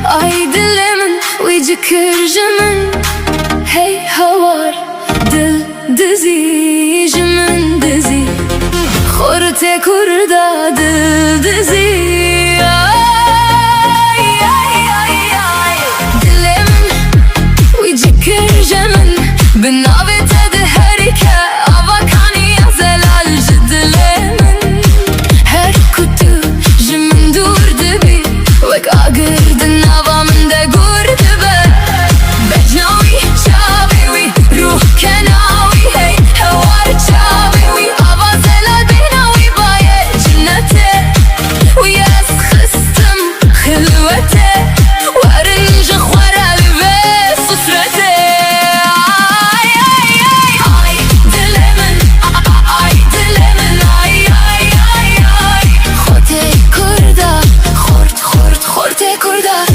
Ay dilemin uycu kırjımın hey havar dil dizi jimin dizi Khorte kurda dil dizi Ay ay ay ay Dilemin uycu kırjımın Binavete de herike avakani yazelal dilemin Her kutu jimin durdu bi Vek agırdın avamın da gurdu be Bejnavi çavi ruh kenavi hey Hevar çavi avazelal binavi baye cennete Uyas khıstım khilvete Varınca khwaral ve susrete Ay ay ay ay dilemin Ay dilemin ay ay ay ay Khote kurda khort khort khorte kurda